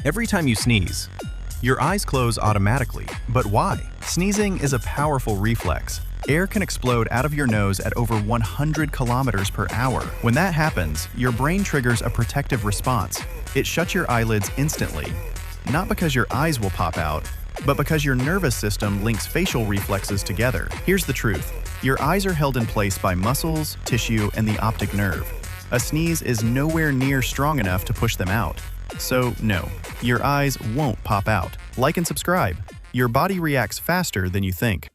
Every time you sneeze, your eyes close automatically. But why? Sneezing is a powerful reflex. Air can explode out of your nose at over 100 kilometers per hour. When that happens, your brain triggers a protective response. It shuts your eyelids instantly. Not because your eyes will pop out, but because your nervous system links facial reflexes together. Here's the truth. Your eyes are held in place by muscles, tissue, and the optic nerve. A sneeze is nowhere near strong enough to push them out. So no, your eyes won't pop out. Like and subscribe. Your body reacts faster than you think.